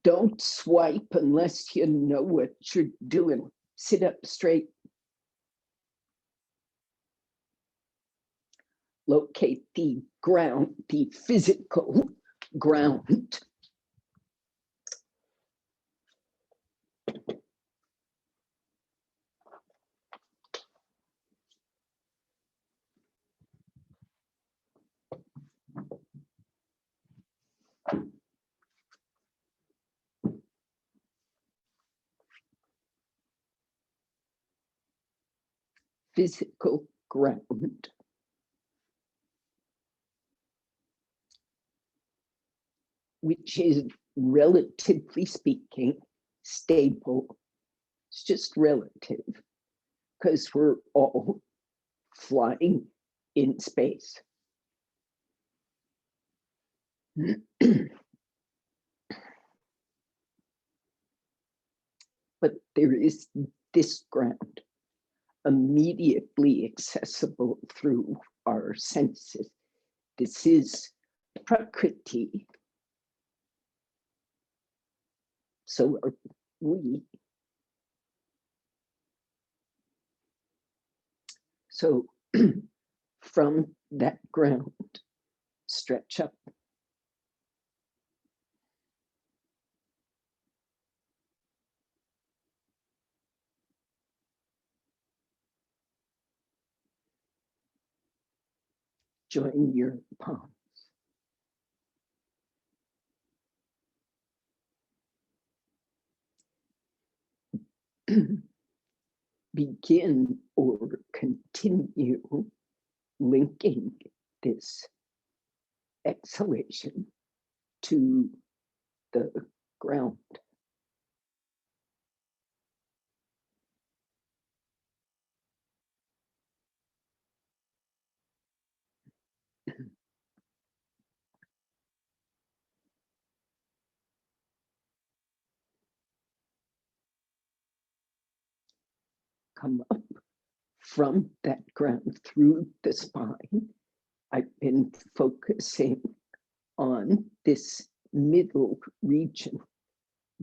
Don't swipe unless you know what you're doing. Sit up straight. Locate the ground, the physical ground. Physical ground. Which is, relatively speaking, stable. It's just relative, because we're all flying in space. But there is this ground, immediately accessible through our senses. This is Prakriti. So are we. So from that ground, stretch up. Join your palms. Begin or continue linking this exhalation to the ground. Come up from that ground through the spine. I've been focusing on this middle region,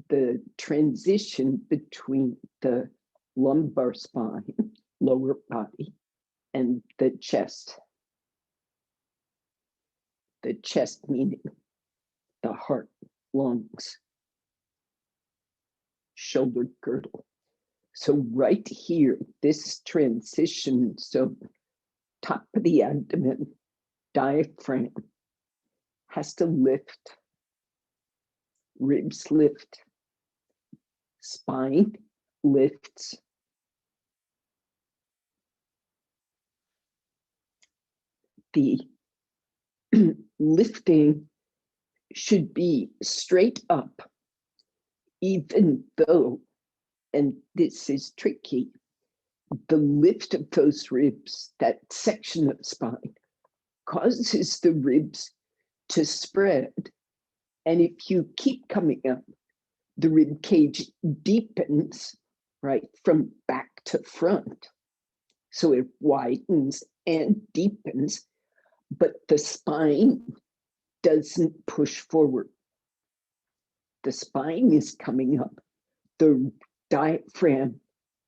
the transition between the lumbar spine, lower body, and the chest. The chest meaning the heart, lungs, shoulder girdle. So right here, this transition, so top of the abdomen, diaphragm has to lift, ribs lift, spine lifts, the lifting should be straight up, even though, and this is tricky, the lift of those ribs, that section of spine, causes the ribs to spread. And if you keep coming up, the rib cage deepens, right, from back to front. So it widens and deepens, but the spine doesn't push forward. The spine is coming up. The diaphragm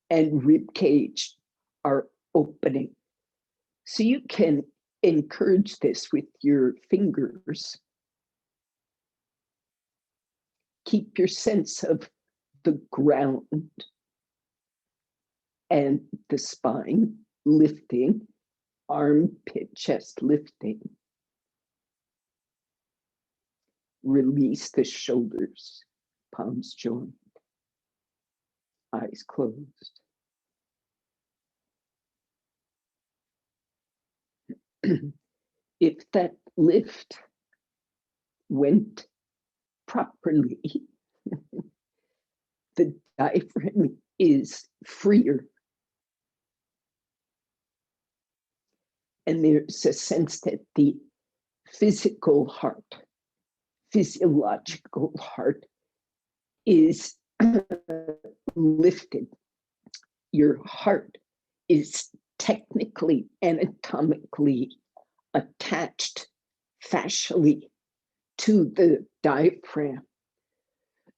and rib cage are opening. So you can encourage this with your fingers. Keep your sense of the ground and the spine lifting, armpit, chest lifting. Release the shoulders, palms joined, eyes closed. If that lift went properly, the diaphragm is freer. And there's a sense that the physiological heart is lifted. Your heart is technically, anatomically attached fascially to the diaphragm.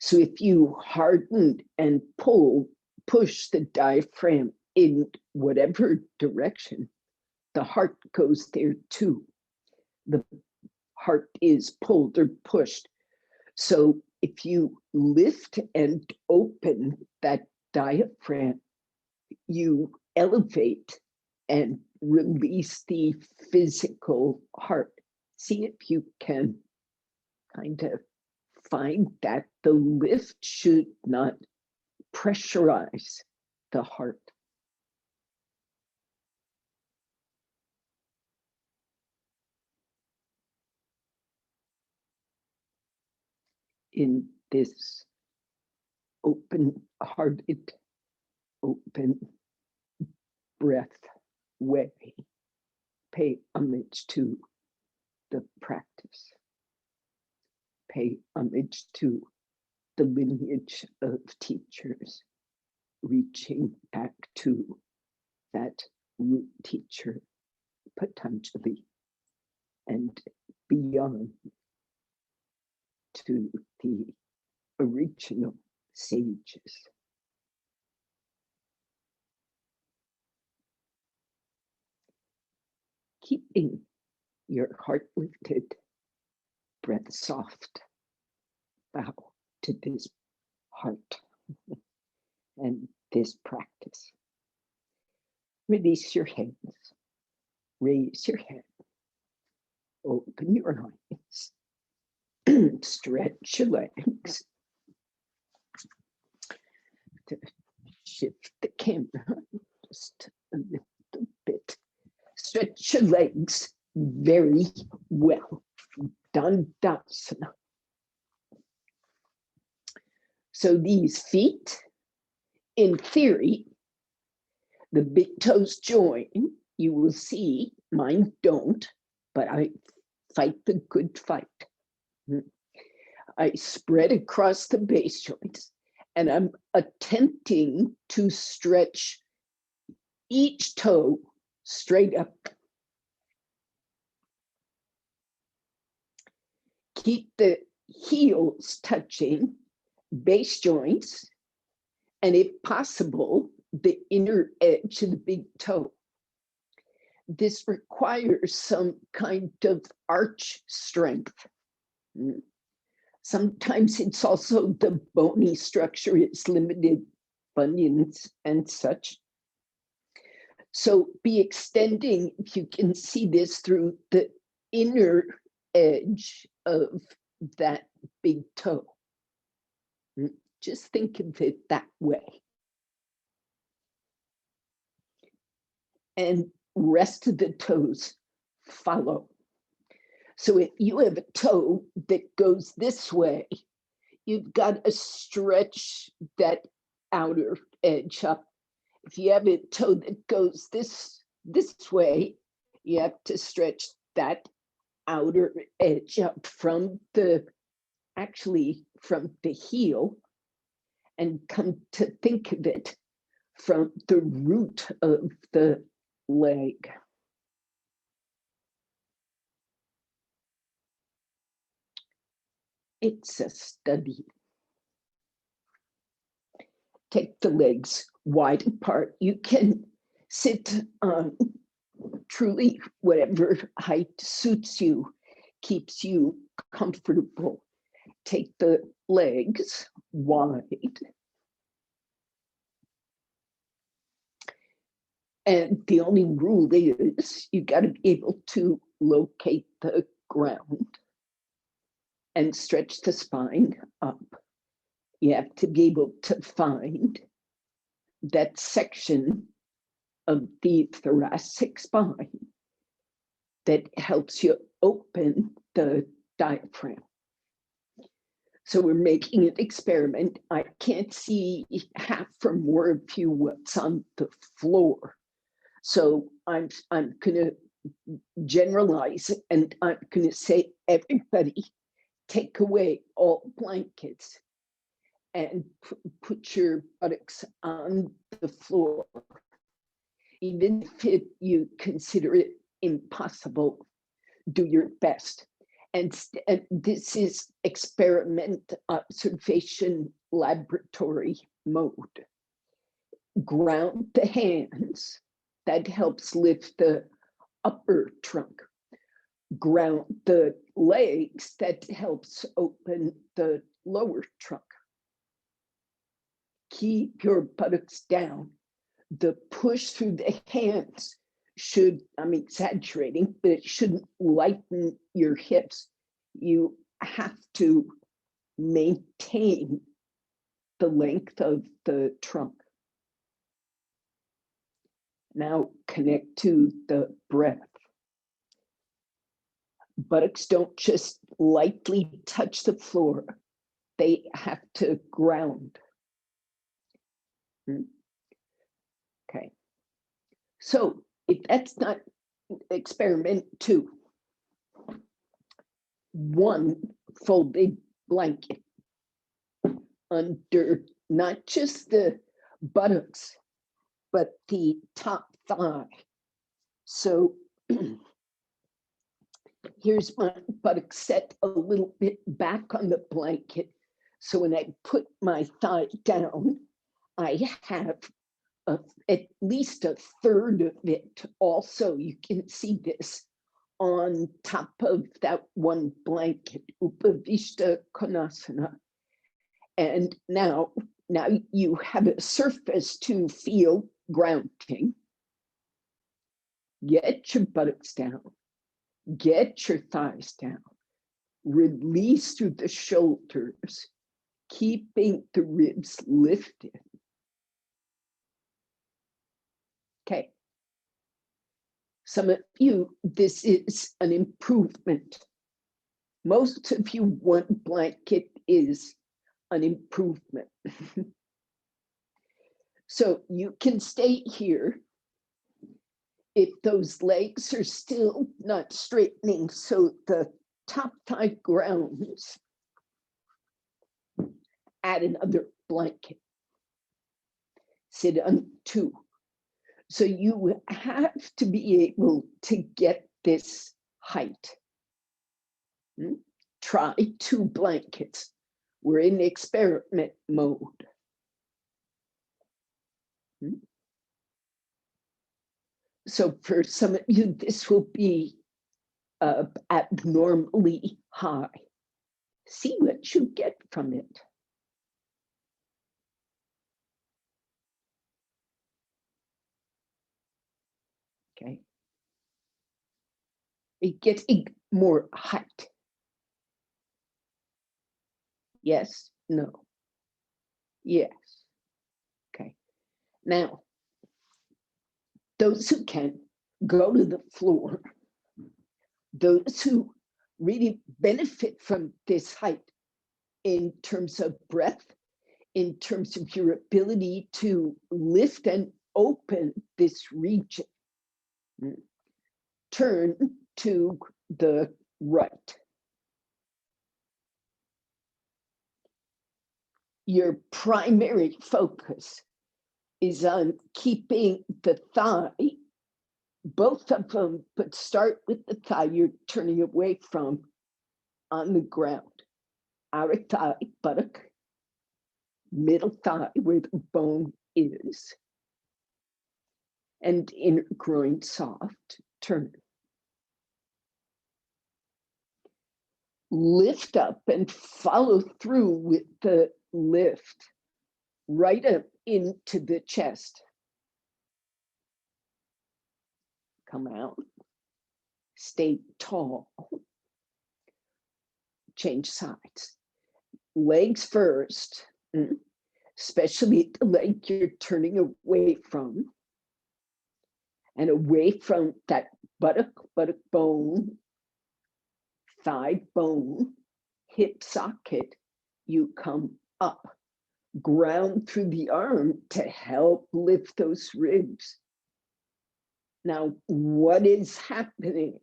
So if you harden and push the diaphragm in whatever direction, the heart goes there too. The heart is pulled or pushed. So if you lift and open that diaphragm, you elevate and release the physical heart. See if you can kind of find that the lift should not pressurize the heart. In this open-hearted, open breath way, pay homage to the practice. Pay homage to the lineage of teachers, reaching back to that root teacher, Patanjali, and beyond to the original sages. Keeping your heart lifted, breath soft, bow to this heart and this practice. Release your hands, raise your head, open your eyes, stretch your legs. To shift the camera just a little bit. Stretch your legs very well. Dandasana. So these feet, in theory, the big toes join. You will see mine don't, but I fight the good fight. I spread across the base joints, and I'm attempting to stretch each toe straight up. Keep the heels touching base joints, and if possible, the inner edge of the big toe. This requires some kind of arch strength. Sometimes it's also the bony structure, it's limited, bunions and such. So be extending, if you can see this, through the inner edge of that big toe. Just think of it that way. And rest of the toes follow. So if you have a toe that goes this way, you've got to stretch that outer edge up. If you have a toe that goes this way, you have to stretch that outer edge up from the heel, and come to think of it from the root of the leg. It's a study. Take the legs wide apart. You can sit on truly whatever height suits you, keeps you comfortable. Take the legs wide. And the only rule is you got to be able to locate the ground and stretch the spine up. You have to be able to find that section of the thoracic spine that helps you open the diaphragm. So we're making an experiment. I can't see half or more of you what's on the floor. So I'm going to generalize, and I'm going to say, everybody take away all blankets and put your buttocks on the floor. Even if you consider it impossible, do your best. And this is experiment observation laboratory mode. Ground the hands, that helps lift the upper trunk. Ground the legs, that helps open the lower trunk. Keep your buttocks down. The push through the hands should, I'm exaggerating, but it shouldn't lighten your hips. You have to maintain the length of the trunk. Now connect to the breath. Buttocks don't just lightly touch the floor, they have to ground. Okay. So if that's not experiment 2, 1 folded blanket under not just the buttocks, but the top thigh. So here's my buttocks set a little bit back on the blanket. So when I put my thigh down, I have at least a third of it. Also, you can see this on top of that one blanket, Upavishta Konasana. And now you have a surface to feel grounding. Get your buttocks down. Get your thighs down. Release through the shoulders, keeping the ribs lifted. Okay. Some of you, this is an improvement. Most of you, one blanket is an improvement. So you can stay here if those legs are still not straightening, so the top thigh grounds. Add another blanket. Sit on 2. So you have to be able to get this height. Try 2 blankets. We're in experiment mode. So for some of you, this will be abnormally high. See what you get from it. Okay. It gets more height. Yes, no. Yes. Okay. Now, those who can go to the floor, those who really benefit from this height in terms of breath, in terms of your ability to lift and open this region, turn to the right. Your primary focus is on keeping the thigh, both of them, but start with the thigh you're turning away from, on the ground. Outer thigh, buttock, middle thigh where the bone is, and inner groin soft, turn. Lift up and follow through with the lift right up into the chest. Come out. Stay tall. Change sides. Legs first, especially the leg you're turning away from, and away from that buttock bone, thigh bone, hip socket. You come up, ground through the arm to help lift those ribs. Now, what is happening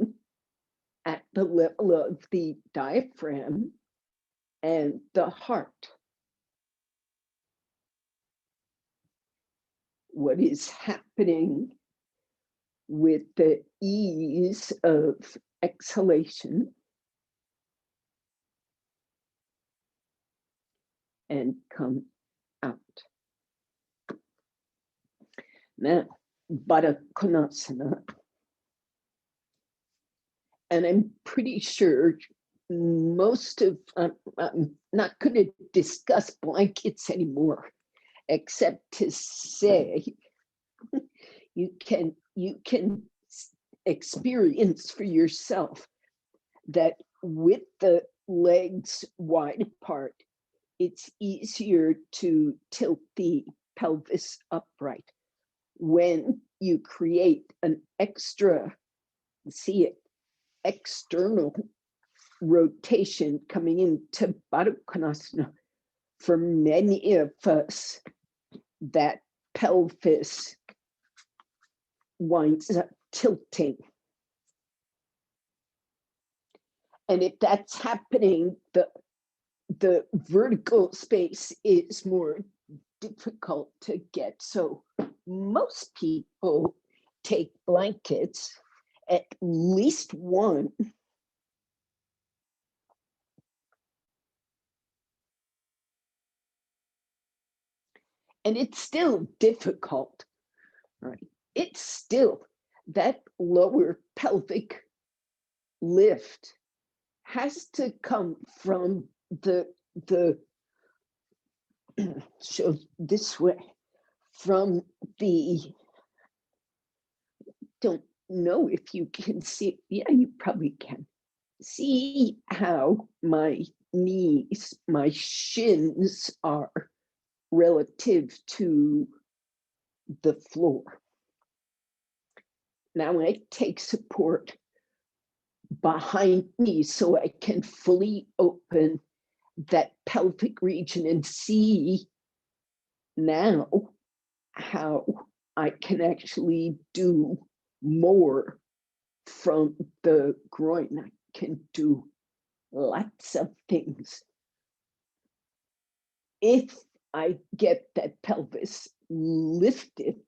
at the level of the diaphragm and the heart? What is happening with the ease of exhalation and come out. Now, Baddha Konasana. And I'm pretty sure most of, I'm not going to discuss blankets anymore, except to say you can experience for yourself that with the legs wide apart, it's easier to tilt the pelvis upright. When you create an extra, see it, external rotation coming into Baddha Konasana, for many of us, that pelvis winds up tilting. And if that's happening, the vertical space is more difficult to get. So most people take blankets, at least one, and it's still difficult, right? It's still, that lower pelvic lift has to come from the so this way, from the, don't know if you can see, yeah, you probably can see how my knees, my shins are relative to the floor. Now I take support behind me so I can fully open that pelvic region and see now how I can actually do more from the groin. I can do lots of things. If I get that pelvis lifted,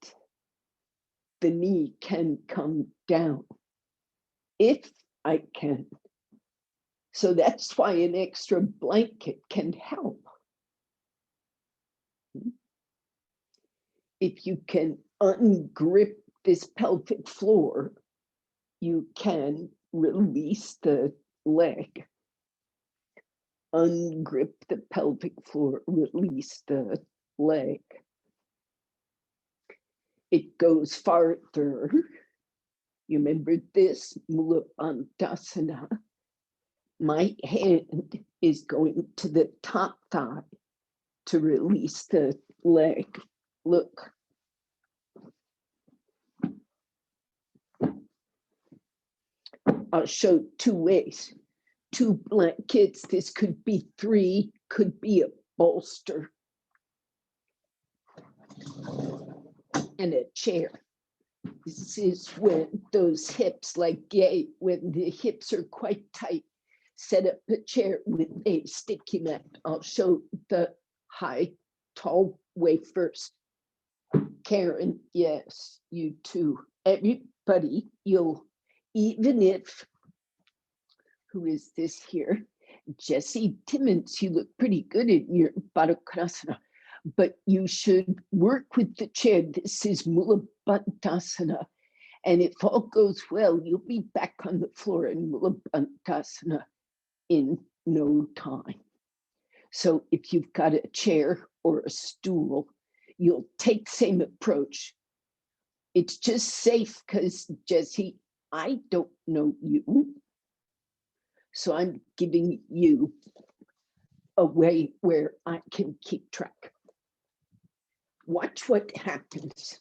the knee can come down. If I can. So that's why an extra blanket can help. If you can ungrip this pelvic floor, you can release the leg. Ungrip the pelvic floor, release the leg. It goes farther. You remember this, Mula Bandhasana. My hand is going to the top thigh to release the leg. Look. I'll show two ways. Two blankets, this could be three, could be a bolster. And a chair. This is when those hips, like yay, when the hips are quite tight, set up a chair with a sticky mat. I'll show the high, tall way first. Karen, yes, you too. Everybody, you'll, even if, who is this here? Jesse Timmons, you look pretty good in your Baddha Konasana, but you should work with the chair. This is Mula Bandhasana. And if all goes well, you'll be back on the floor in Mula Bandhasana in no time. So if you've got a chair or a stool, you'll take the same approach. It's just safe because, Jesse, I don't know you. So I'm giving you a way where I can keep track. Watch what happens.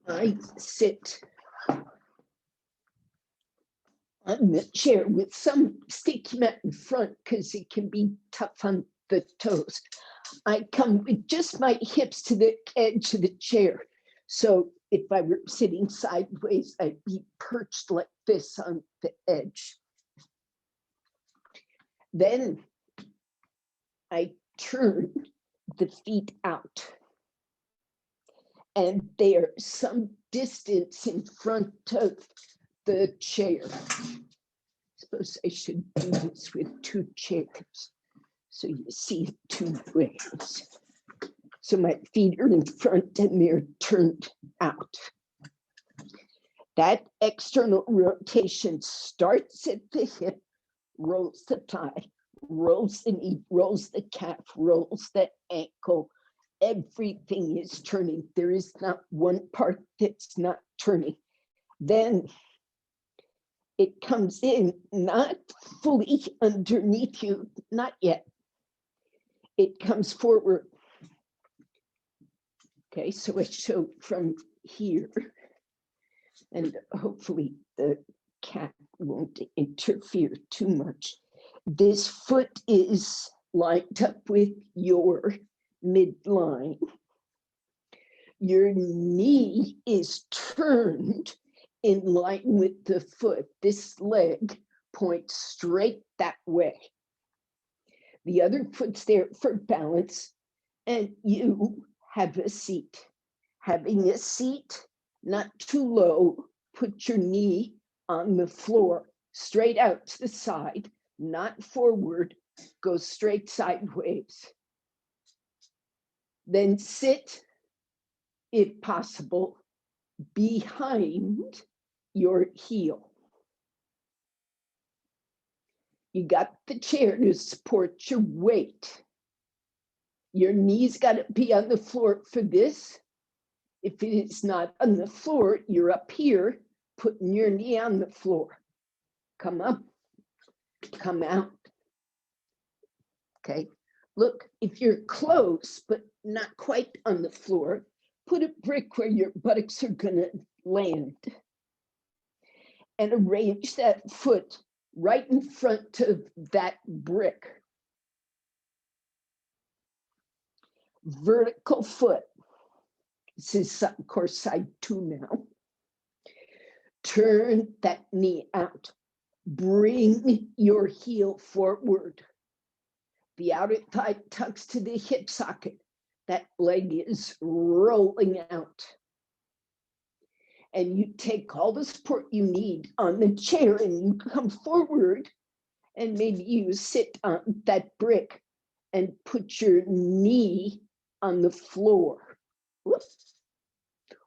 I sit on the chair with some sticky mat in front because it can be tough on the toes. I come with just my hips to the edge of the chair. So if I were sitting sideways, I'd be perched like this on the edge. Then I turn the feet out. And they're some distance in front of the chair. suppose I should do this with two chairs so you see it two ways. So my feet are in front and they're turned out. That external rotation starts at the hip, rolls the thigh, rolls the knee, rolls the calf, rolls the ankle. Everything is turning. There is not one part that's not turning. Then it comes in, not fully underneath you, not yet. It comes forward. Okay, so I show from here, and hopefully the cat won't interfere too much. This foot is lined up with your midline. Your knee is turned in line with the foot. This leg points straight that way. The other foot's there for balance, and you have a seat. Having a seat, not too low, put your knee on the floor, straight out to the side, not forward, go straight sideways. Then sit, if possible, behind your heel. You got the chair to support your weight. Your knees got to be on the floor for this. If it is not on the floor, you're up here, putting your knee on the floor. Come up, come out. Okay, look, if you're close, but not quite on the floor, put a brick where your buttocks are gonna land. And arrange that foot right in front of that brick. Vertical foot. This is, of course, side 2 now. Turn that knee out. Bring your heel forward. The outer thigh tucks to the hip socket. That leg is rolling out. And you take all the support you need on the chair and you come forward and maybe you sit on that brick and put your knee on the floor. Whoops.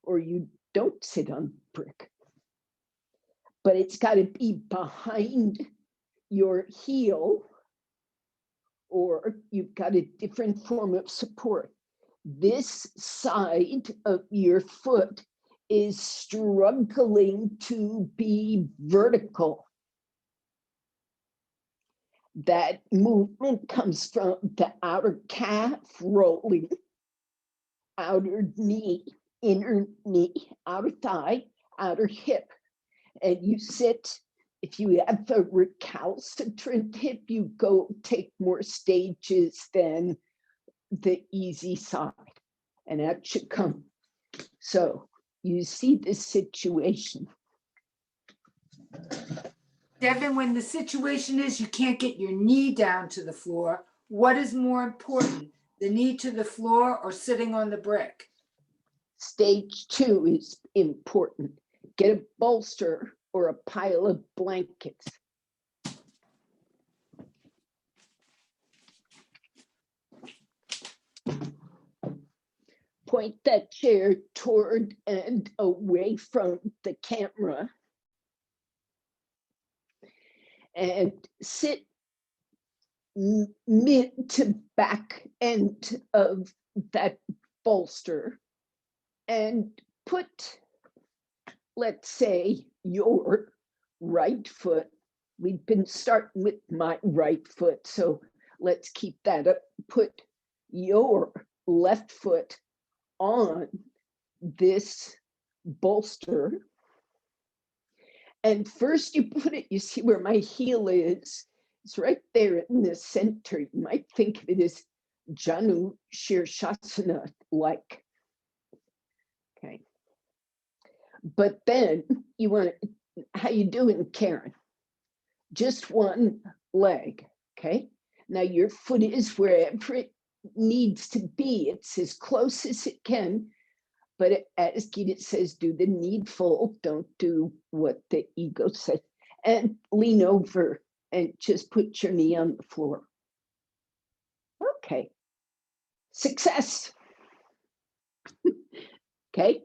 Or you don't sit on brick. But it's got to be behind your heel, or you've got a different form of support. This side of your foot is struggling to be vertical. That movement comes from the outer calf rolling, outer knee, inner knee, outer thigh, outer hip. And you sit, if you have a recalcitrant hip, you go take more stages than the easy side. And that should come. So you see this situation. Devon, when the situation is you can't get your knee down to the floor, what is more important, the knee to the floor or sitting on the brick? Stage 2 is important. Get a bolster or a pile of blankets. Point that chair toward and away from the camera. And sit mid to back end of that bolster and put, let's say, your right foot. We've been starting with my right foot, so let's keep that up. Put your left foot on this bolster. And first you put it, you see where my heel is, it's right there in the center. You might think of it as Janu Shirshasana like. Okay. But then you want to, how you doing, Karen? Just one leg, okay? Now your foot is wherever it needs to be. It's as close as it can. But as Gita says, do the needful, don't do what the ego says. And lean over and just put your knee on the floor. Okay. Success. Okay.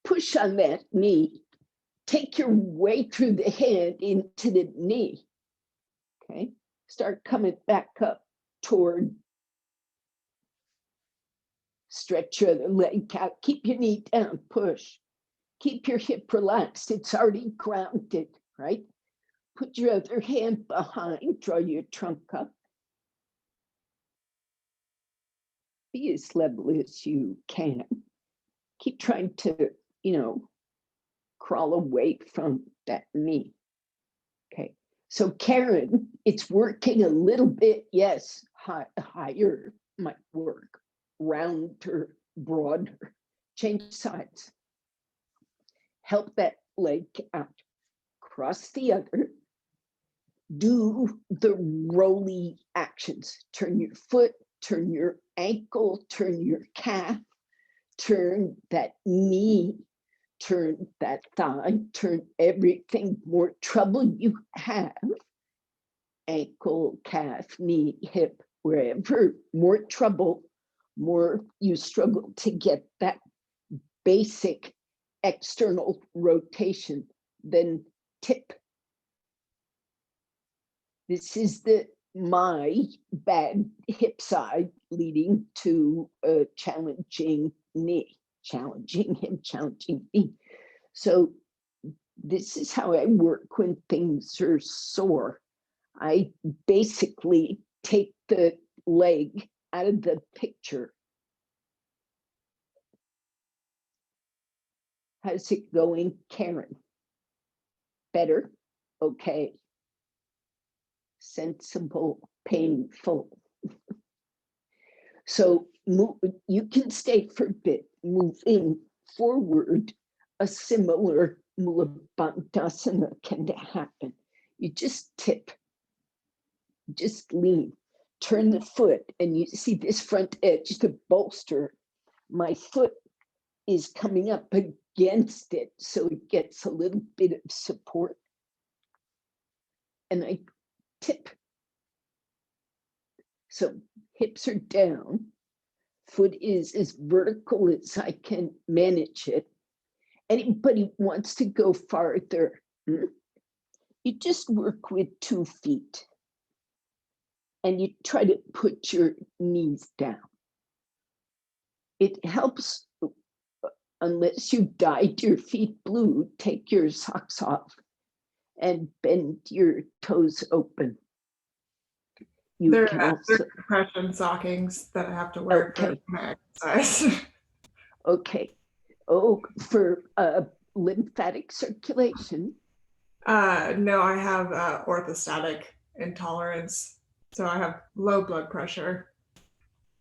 Push on that knee. Take your way through the hand into the knee. Okay. Start coming back up toward. Stretch your other leg out. Keep your knee down. Push. Keep your hip relaxed. It's already grounded, right? Put your other hand behind. Draw your trunk up. Be as level as you can. Keep trying to, crawl away from that knee. Okay. So Karen, it's working a little bit. Yes, higher might work. Rounder, broader. Change sides. Help that leg out. Cross the other. Do the rolly actions. Turn your foot, turn your ankle, turn your calf, turn that knee, turn that thigh, turn everything. More trouble you have, ankle, calf, knee, hip, wherever, more trouble, more you struggle to get that basic external rotation, then tip. This is my bad hip side leading to a challenging knee, challenging hip, challenging knee. So this is how I work when things are sore. I basically take the leg out of the picture. How's it going, Karen? Better? Okay. Sensible, painful. So you can stay for a bit, moving forward. A similar Mula Bandhasana can happen. You just tip, just lean, turn the foot, and you see this front edge, the bolster. My foot is coming up against it, so it gets a little bit of support. And I tip. So hips are down, foot is as vertical as I can manage it. Anybody wants to go farther, you just work with 2 feet and you try to put your knees down. It helps, unless you dyed your feet blue, take your socks off and bend your toes open. There are compression stockings that I have to wear for my exercise. Okay. Oh, for lymphatic circulation? No, I have orthostatic intolerance, so I have low blood pressure.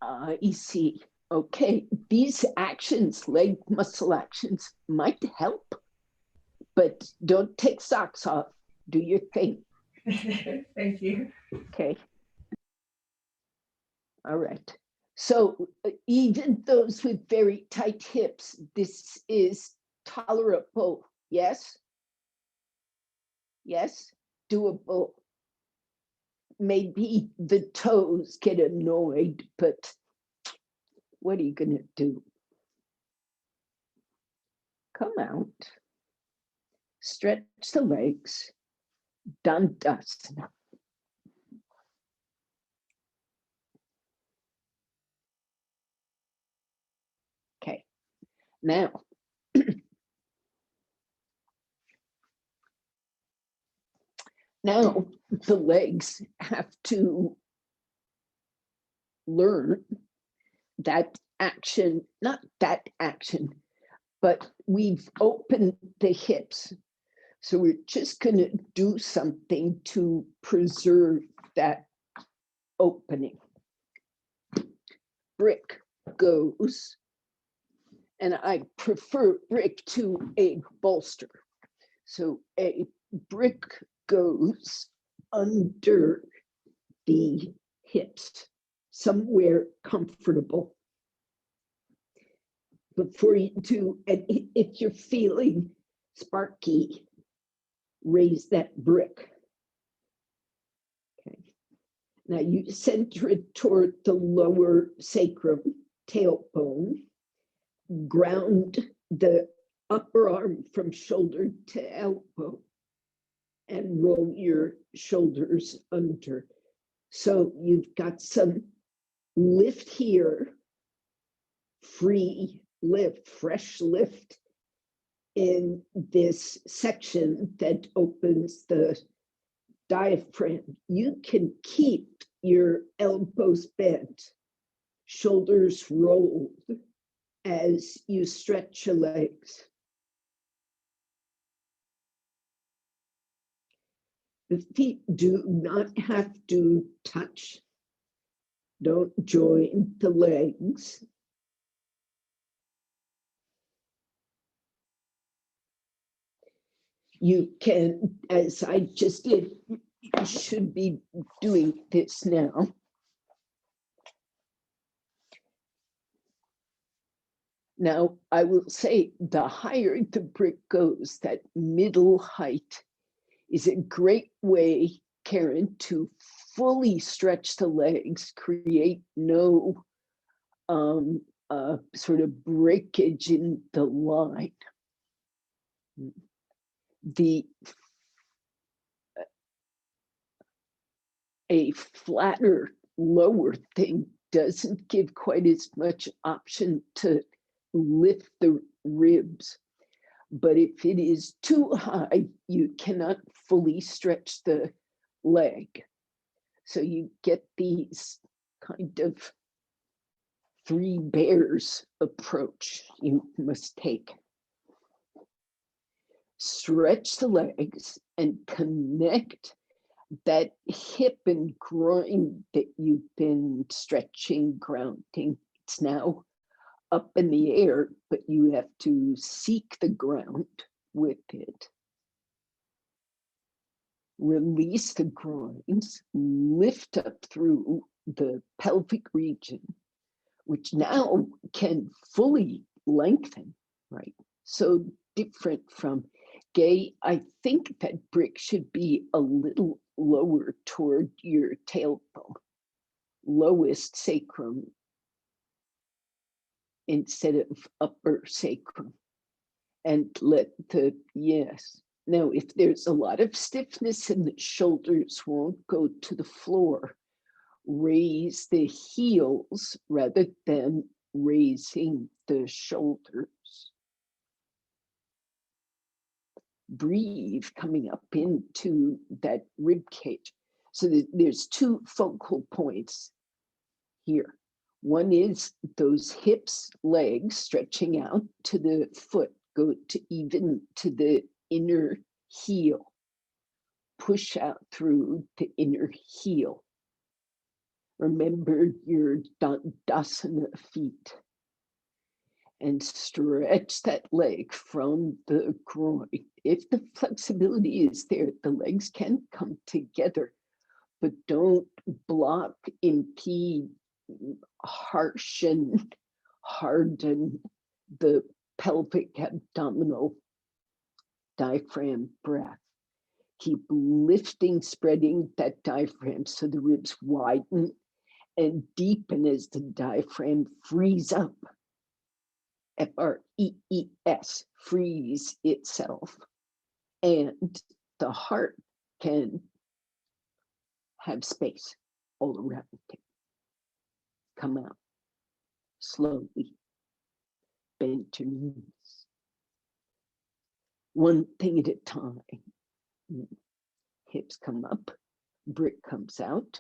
I see. Okay, these actions, leg muscle actions, might help, but don't take socks off. Do your thing. Thank you. Okay. All right. So even those with very tight hips, this is tolerable. Yes? Yes? Doable. Maybe the toes get annoyed, but what are you going to do? Come out. Stretch the legs. Dandasana. Okay. Now, the legs have to learn that action, not that action, but we've opened the hips. So we're just going to do something to preserve that opening. Brick goes, and I prefer brick to a bolster. So a brick goes under the hips, somewhere comfortable. Before you do, and if you're feeling sparky, raise that brick. Okay. Now you center it toward the lower sacrum, tailbone, ground the upper arm from shoulder to elbow, and roll your shoulders under. So you've got some lift here, free lift, fresh lift in this section that opens the diaphragm. You can keep your elbows bent, shoulders rolled as you stretch your legs. The feet do not have to touch. Don't join the legs. You can, as I just did, you should be doing this now. Now, I will say the higher the brick goes, that middle height is a great way, Karen, to fully stretch the legs, create no sort of breakage in the line. A flatter lower thing doesn't give quite as much option to lift the ribs. But if it is too high, you cannot fully stretch the leg. So you get these kind of three bears approach you must take. Stretch the legs and connect that hip and groin that you've been stretching, grounding. It's now up in the air, but you have to seek the ground with it. Release the groins, lift up through the pelvic region, which now can fully lengthen, right? So different from Gay. I think that brick should be a little lower toward your tailbone, lowest sacrum instead of upper sacrum, and let the, yes. Now, if there's a lot of stiffness and the shoulders won't go to the floor, raise the heels rather than raising the shoulders. Breathe coming up into that rib cage. So there's two focal points here. One is those hips, legs stretching out to the foot, go to even to the inner heel. Push out through the inner heel. Remember your Dandasana feet. And stretch that leg from the groin. If the flexibility is there, the legs can come together, but don't block, impede, harden the pelvic abdominal diaphragm breath. Keep lifting, spreading that diaphragm so the ribs widen and deepen as the diaphragm frees up. F-R-E-E-S, frees itself. And the heart can have space all around it. Come out slowly. Bend your knees. One thing at a time. Hips come up, brick comes out.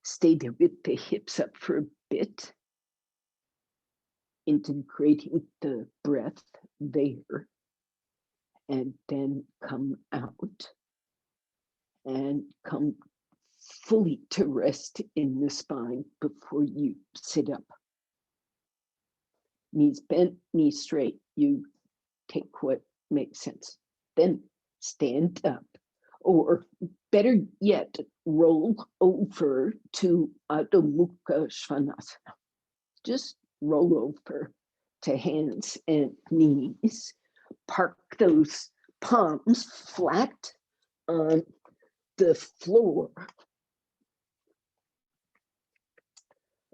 Stay there with the hips up for a bit. Integrating the breath there, and then come out and come fully to rest in the spine before you sit up. Knees bent, knees straight. You take what makes sense. Then stand up, or better yet, roll over to Adho Mukha Svanasana. Just roll over to hands and knees. Park those palms flat on the floor.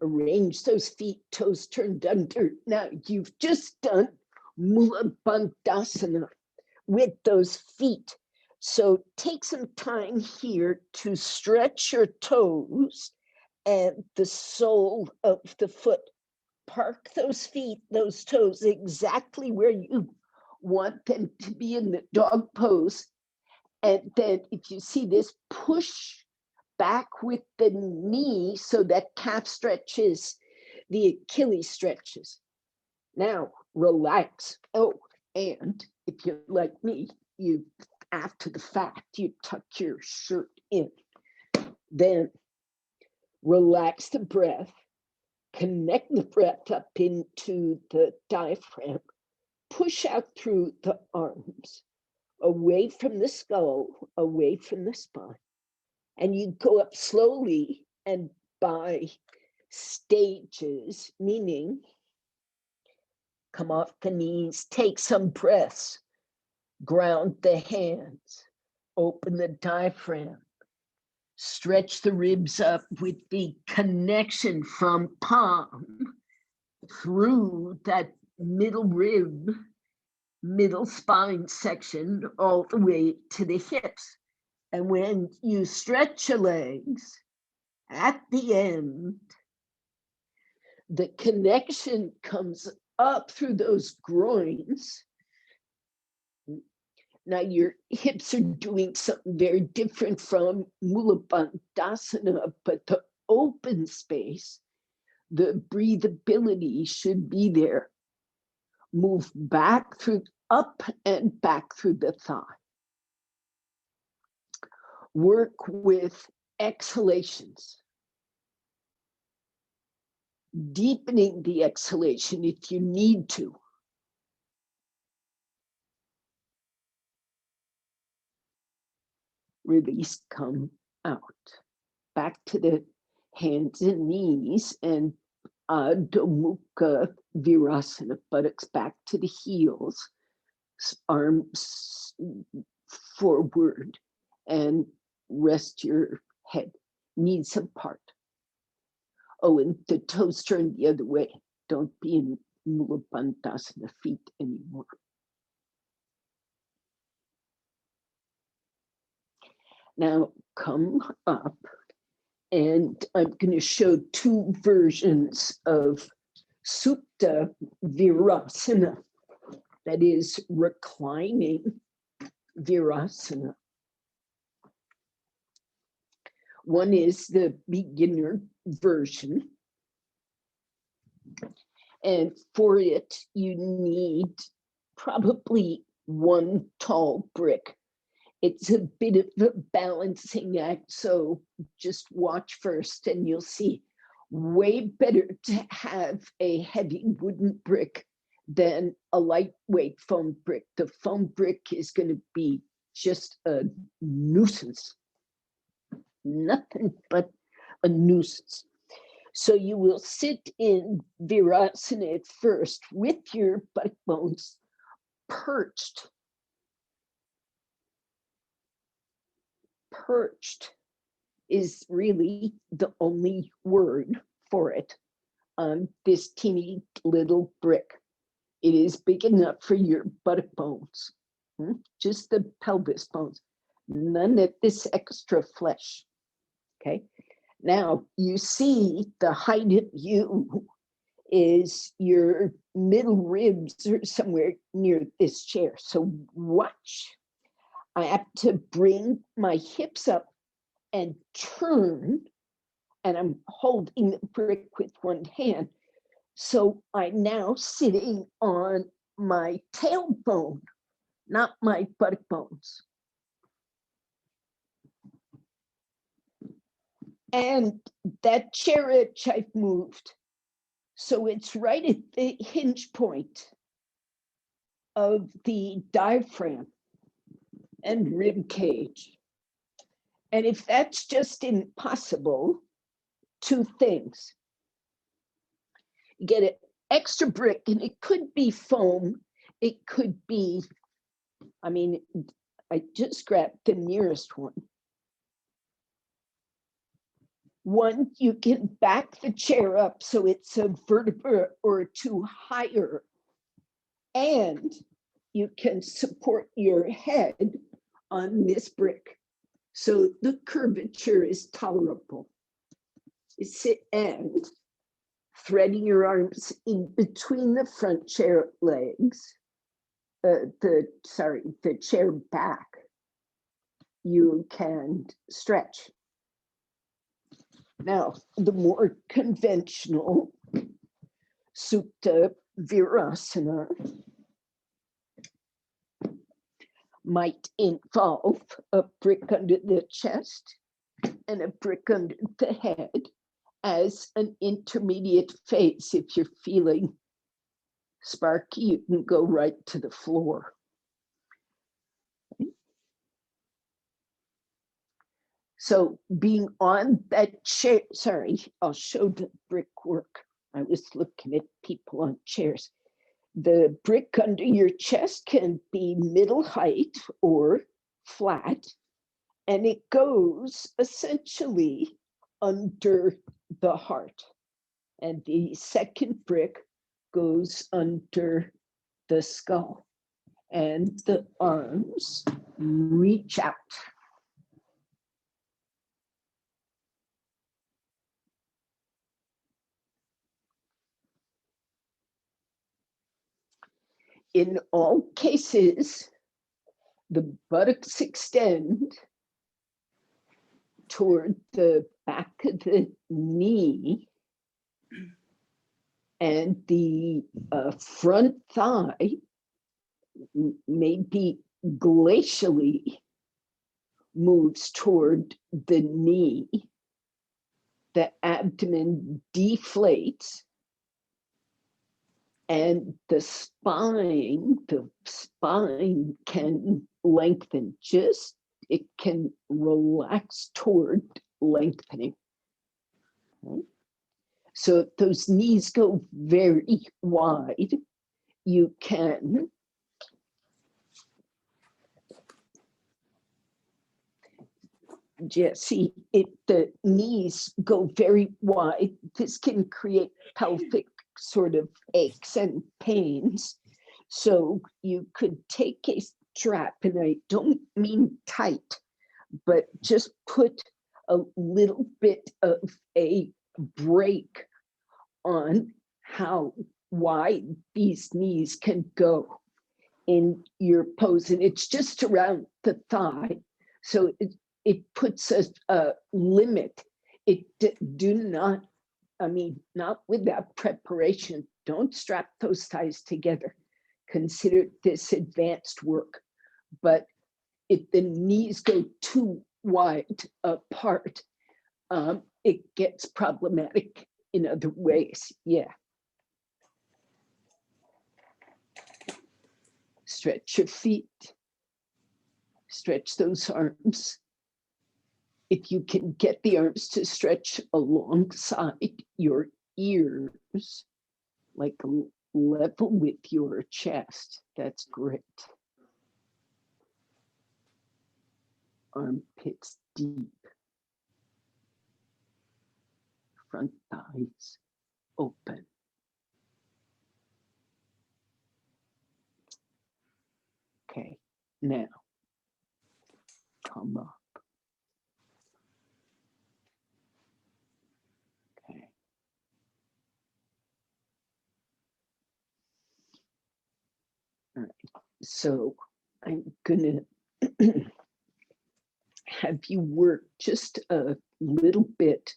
Arrange those feet, toes turned under. Now you've just done Mula Bandhasana with those feet. So take some time here to stretch your toes and the sole of the foot. Park those feet, those toes exactly where you want them to be in the dog pose. And then if you see this, push back with the knee so that calf stretches, the Achilles stretches. Now relax. Oh, and if you're like me, you after the fact, you tuck your shirt in. Then relax the breath, connect the breath up into the diaphragm, push out through the arms, away from the skull, away from the spine. And you go up slowly and by stages, meaning come off the knees, take some breaths, ground the hands, open the diaphragm, stretch the ribs up with the connection from palm through that middle rib, middle spine section, all the way to the hips. And when you stretch your legs, at the end, the connection comes up through those groins. Now your hips are doing something very different from Mula Bandhasana, but the open space, the breathability should be there. Move back through, up and back through the thigh. Work with exhalations. Deepening the exhalation if you need to. Release, come out. Back to the hands and knees and Adho Mukha Virasana, buttocks back to the heels, arms forward, and rest your head, knees apart. Oh, and the toes turn the other way. Don't be in Mula Bandhasana feet anymore. Now come up, and I'm going to show two versions of Supta Virasana, that is reclining Virasana. One is the beginner version, and for it you need probably one tall brick. It's a bit of a balancing act, so just watch first and you'll see. Way better to have a heavy wooden brick than a lightweight foam brick. The foam brick is going to be just a nuisance. Nothing but a nuisance. So you will sit in Virasana at first with your butt bones perched. Perched is really the only word for it on this teeny little brick. It is big enough for your buttock bones, just the pelvis bones, none of this extra flesh. Okay, now you see the height of you is your middle ribs are somewhere near this chair. So watch. I have to bring my hips up and turn, and I'm holding the brick with one hand. So I'm now sitting on my tailbone, not my buttock bones. And that chair edge I've moved. So it's right at the hinge point of the diaphragm and rib cage. And if that's just impossible, two things. You get an extra brick, and it could be foam, it could be, I just grabbed the nearest one. One, you can back the chair up so it's a vertebra or two higher, and you can support your head on this brick. So the curvature is tolerable. You sit and threading your arms in between the front chair legs, the chair back, you can stretch. Now, the more conventional Supta Virasana might involve a brick under the chest and a brick under the head as an intermediate phase. If you're feeling sparky, you can go right to the floor. So being on that chair, sorry, I'll show the brickwork. I was looking at people on chairs. The brick under your chest can be middle height or flat, and it goes essentially under the heart. And the second brick goes under the skull, and the arms reach out. In all cases, the buttocks extend toward the back of the knee, and the front thigh maybe glacially moves toward the knee. The abdomen deflates, and the spine can lengthen. It can relax toward lengthening. Okay. So if those knees go very wide, you can Jesse, if the knees go very wide, this can create pelvic sort of aches and pains. So you could take a strap, and I don't mean tight, but just put a little bit of a break on how wide these knees can go in your pose. And it's just around the thigh. So it puts a limit. Not without preparation. Don't strap those thighs together. Consider this advanced work. But if the knees go too wide apart, it gets problematic in other ways. Yeah. Stretch your feet. Stretch those arms. If you can get the arms to stretch alongside your ears, like level with your chest, that's great. Armpits deep. Front thighs open. Okay, now come up. Okay. All right, so I'm gonna have you work just a little bit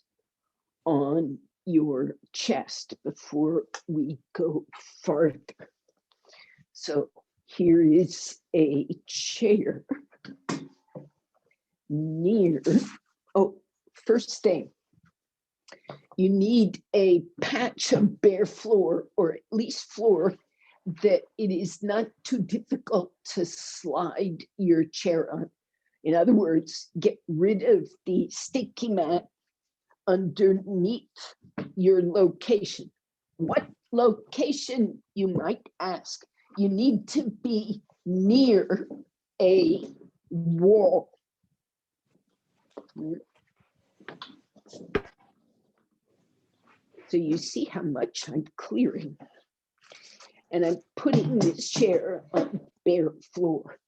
on your chest before we go farther. So here is a chair near, first thing, you need a patch of bare floor, or at least floor that it is not too difficult to slide your chair on. In other words, get rid of the sticky mat underneath your location. What location, you might ask? You need to be near a wall. So you see how much I'm clearing. And I'm putting this chair on bare floor.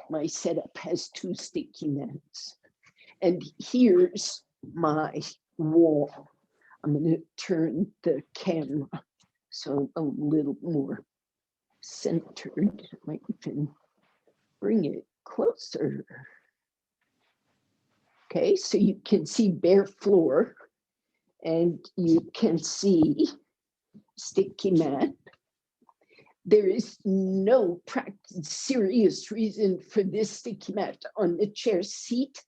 My setup has 2 sticky mats. And here's my wall. I'm going to turn the camera so I'm a little more centered. I might even bring it closer. Okay, so you can see bare floor and you can see sticky mat. There is no serious reason for this sticky mat on the chair seat,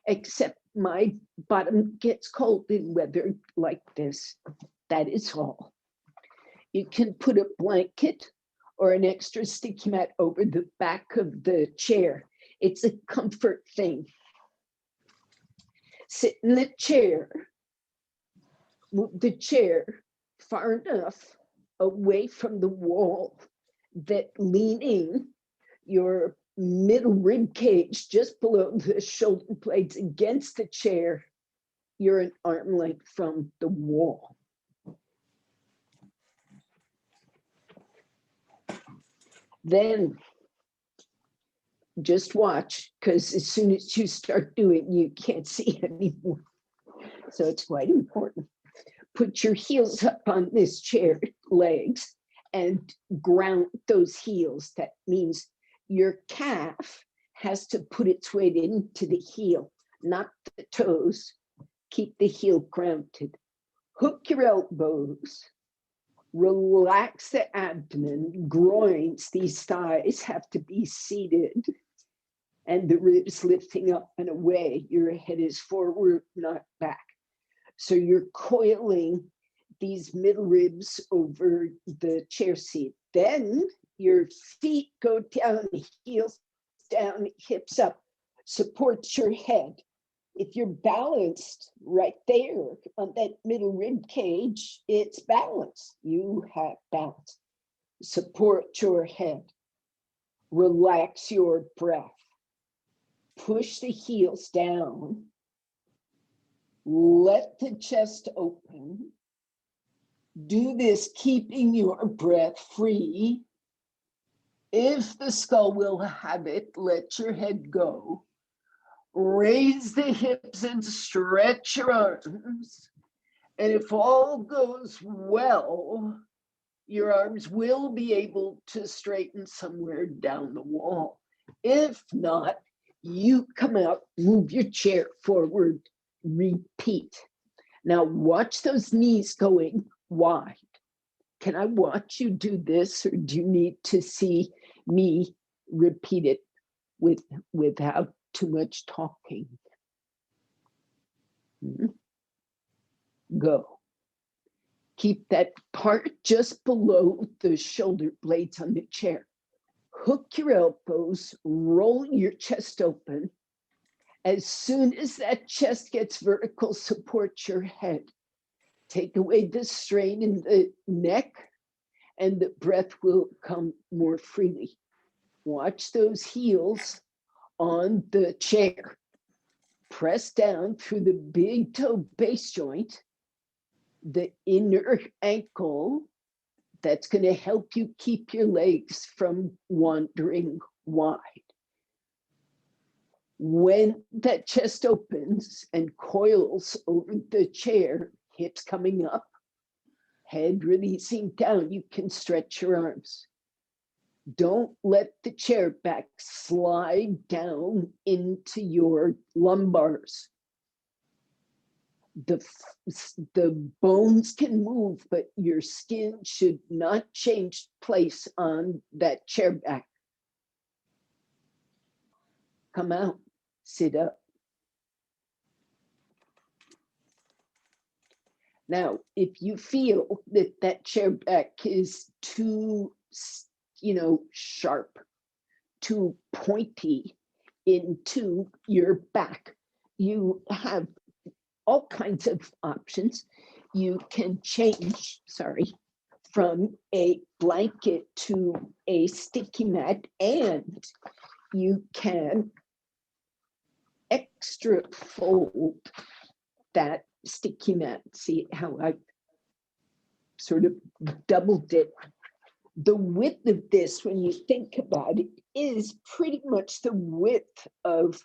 except my bottom gets cold in weather like this. That is all. You can put a blanket or an extra sticky mat over the back of the chair. It's a comfort thing. Sit in the chair, move the chair far enough away from the wall that leaning your middle rib cage just below the shoulder blades against the chair, you're an arm length from the wall. Then just watch, because as soon as you start doing, you can't see anymore. So it's quite important. Put your heels up on this chair, legs, and ground those heels. That means your calf has to put its weight into the heel, not the toes. Keep the heel grounded. Hook your elbows. Relax the abdomen, groins, these thighs have to be seated, and the ribs lifting up and away. Your head is forward, not back. So you're coiling these middle ribs over the chair seat. Then your feet go down, heels down, hips up, support your head. If you're balanced right there on that middle rib cage, it's balance. You have balance. Support your head. Relax your breath. Push the heels down. Let the chest open. Do this keeping your breath free. If the skull will have it, let your head go. Raise the hips and stretch your arms. And if all goes well, your arms will be able to straighten somewhere down the wall. If not, you come out, move your chair forward, repeat. Now watch those knees going wide. Can I watch you do this, or do you need to see me repeat it without too much talking? Go. Keep that part just below the shoulder blades on the chair. Hook your elbows, roll your chest open. As soon as that chest gets vertical, support your head. Take away the strain in the neck, and the breath will come more freely. Watch those heels on the chair. Press down through the big toe base joint, the inner ankle. That's going to help you keep your legs from wandering wide. When that chest opens and coils over the chair, hips coming up, head releasing down, you can stretch your arms. Don't let the chair back slide down into your lumbars. The bones can move, but your skin should not change place on that chair back. Come out, sit up. Now, if you feel that that chair back is too, sharp, too pointy into your back, you have all kinds of options. You can change, from a blanket to a sticky mat, and you can extra fold that sticky mat. See how I sort of doubled it. The width of this, when you think about it, is pretty much the width of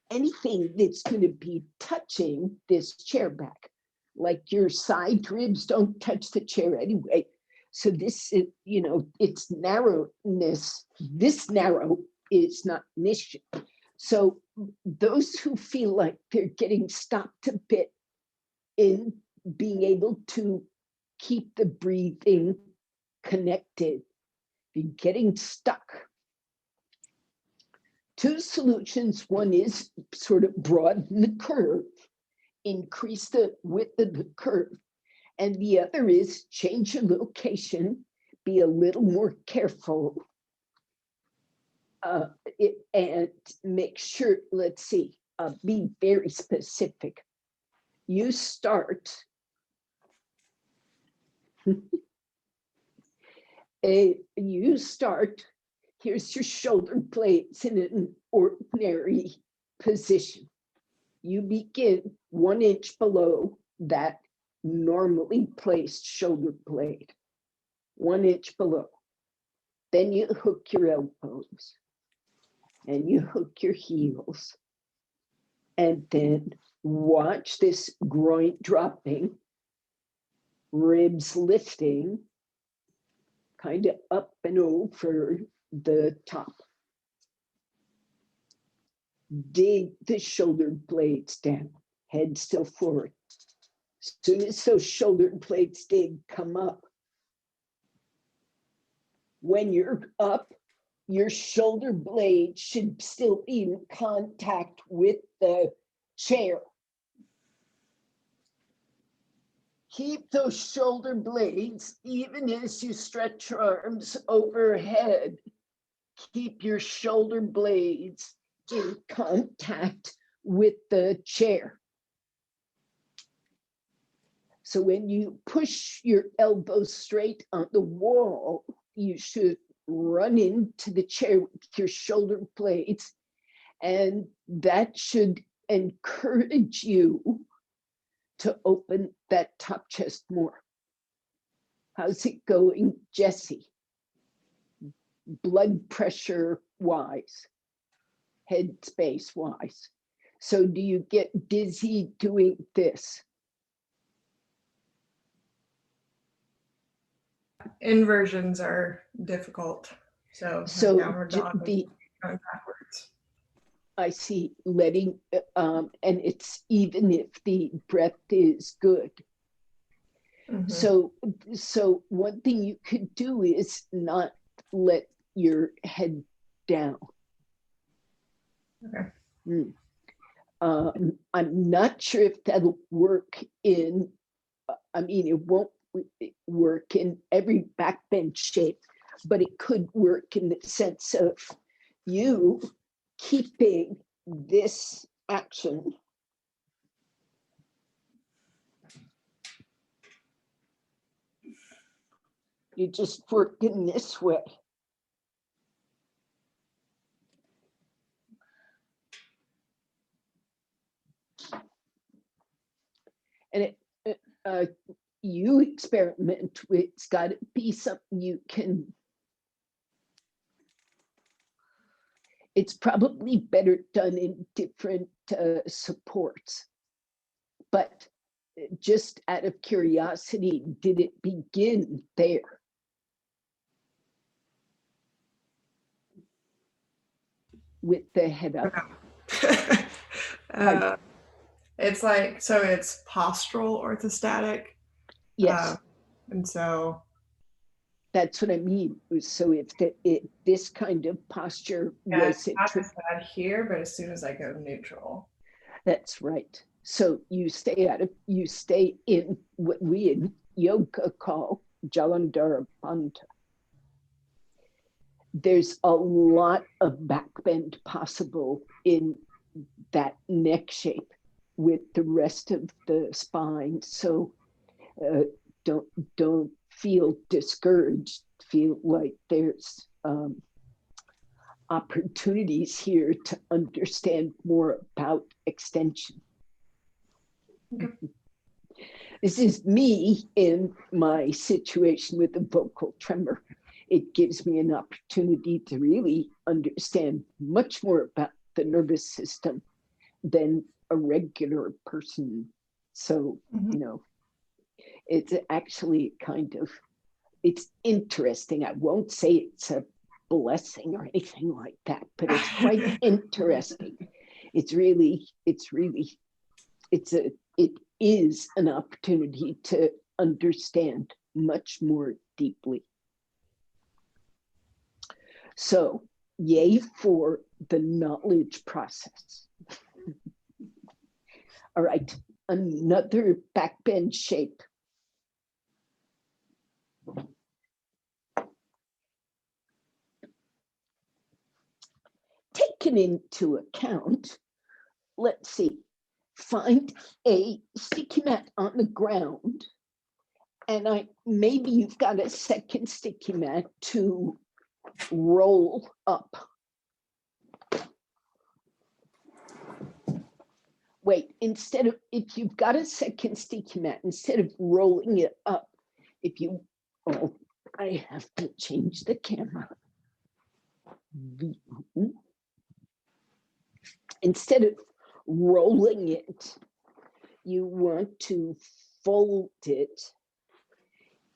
anything that's going to be touching this chair back. Like your side ribs don't touch the chair anyway. So this is, you know, its narrowness, this narrow is not an issue. So those who feel like they're getting stopped a bit in being able to keep the breathing connected, be getting stuck. Two solutions. One is sort of broaden the curve, increase the width of the curve. And the other is change your location, be a little more careful, and make sure, let's see, be very specific. You start here's your shoulder blades in an ordinary position. You begin 1 inch below that normally placed shoulder blade, 1 inch below. Then you hook your elbows and you hook your heels. And then watch this groin dropping, ribs lifting, kind of up and over the top. Dig the shoulder blades down, head still forward. As soon as those shoulder blades come up, when you're up, your shoulder blade should still be in contact with the chair. Keep those shoulder blades, even as you stretch your arms overhead, keep your shoulder blades in contact with the chair. So when you push your elbows straight on the wall, you should run into the chair with your shoulder blades, and that should encourage you to open that top chest more. How's it going, Jesse? Blood pressure wise, head space wise. So do you get dizzy doing this? Inversions are difficult. So downward dog, going backwards. I see, letting, and it's even if the breath is good. Mm-hmm. So one thing you could do is not let your head down. Okay. I'm not sure if that'll work in, I mean, it won't work in every backbend shape, but it could work in the sense of you keeping this action. You just work in this way. And you experiment with, it's got to be something you can, it's probably better done in different supports. But just out of curiosity, did it begin there? With the head up? It's like, so it's postural orthostatic. Yes. And so. That's what I mean. So if this kind of posture was it's not as bad here, but as soon as I go neutral. That's right. So you stay in what we in yoga call Jalandhara Bandha. There's a lot of backbend possible in that neck shape with the rest of the spine. So don't feel discouraged. Feel like there's opportunities here to understand more about extension. Okay. This is me in my situation with the vocal tremor. It gives me an opportunity to really understand much more about the nervous system than a regular person. So, it's actually kind of, it's interesting. I won't say it's a blessing or anything like that, but it's quite interesting. It is an opportunity to understand much more deeply. So, yay for the knowledge process. All right, another backbend shape. Taken into account, let's see, find a sticky mat on the ground, and maybe you've got a second sticky mat to roll up. Wait, if you've got a second sticky mat, instead of rolling it up, I have to change the camera. Instead of rolling it, you want to fold it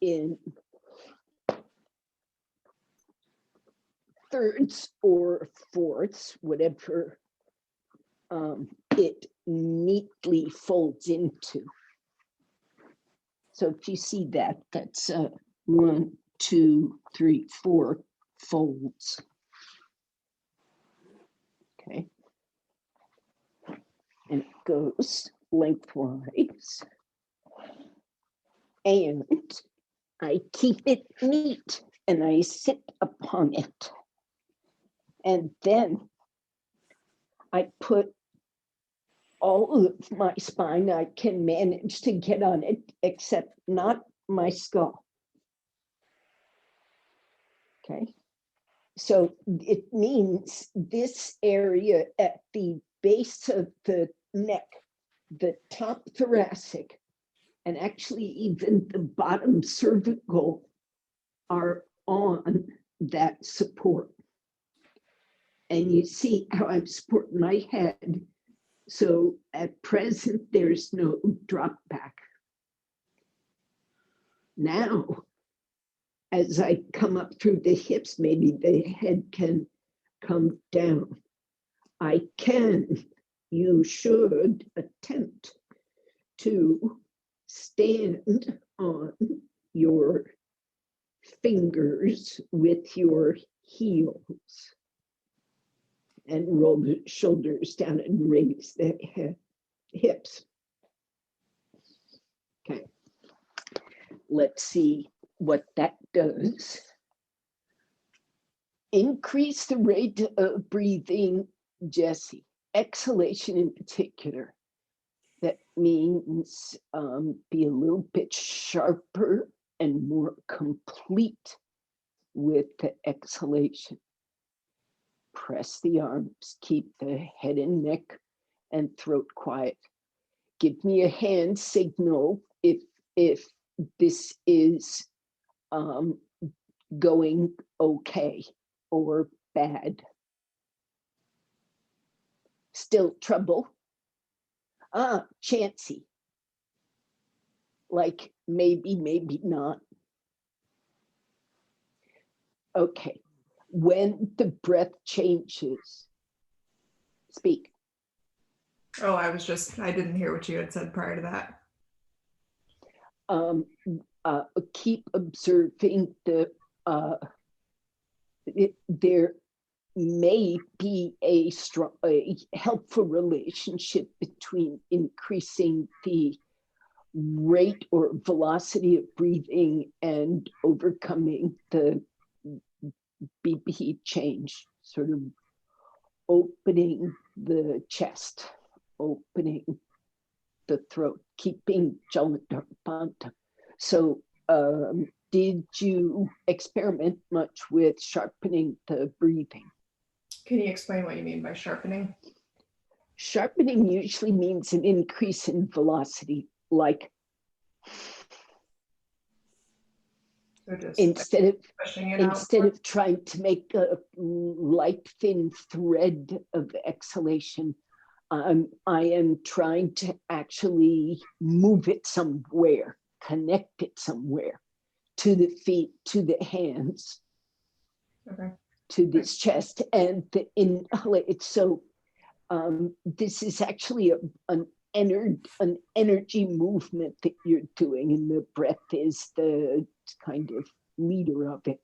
in thirds or fourths, whatever it neatly folds into. So if you see that, that's 1, 2, 3, 4 folds. Okay. And it goes lengthwise. And I keep it neat and I sit upon it. And then I put all of my spine I can manage to get on it, except not my skull. Okay. So it means this area at the base of the neck, the top thoracic, and actually even the bottom cervical are on that support. And you see how I'm supporting my head. So at present, there's no drop back. Now, as I come up through the hips, maybe the head can come down. You should attempt to stand on your fingers with your heels and roll the shoulders down and raise the hips. Okay, let's see what that does. Increase the rate of breathing, Jesse. Exhalation in particular. That means be a little bit sharper and more complete with the exhalation. Press the arms, keep the head and neck and throat quiet. Give me a hand signal if this is going okay or bad. Still trouble? Chancy. Like maybe, maybe not. Okay. When the breath changes, speak. Oh, I didn't hear what you had said prior to that. Keep observing there may be a helpful relationship between increasing the rate or velocity of breathing and overcoming the BP change, sort of opening the chest, opening the throat, keeping Jalatapanta. So did you experiment much with sharpening the breathing? Can you explain what you mean by sharpening? Sharpening usually means an increase in velocity, like So just instead of pushing it out. instead of trying to make a light thin thread of exhalation, I am trying to actually move it somewhere, connect it somewhere, to the feet, to the hands, Okay. to this chest, and the inhalate. So this is actually an energy movement that you're doing, and the breath is the kind of leader of it.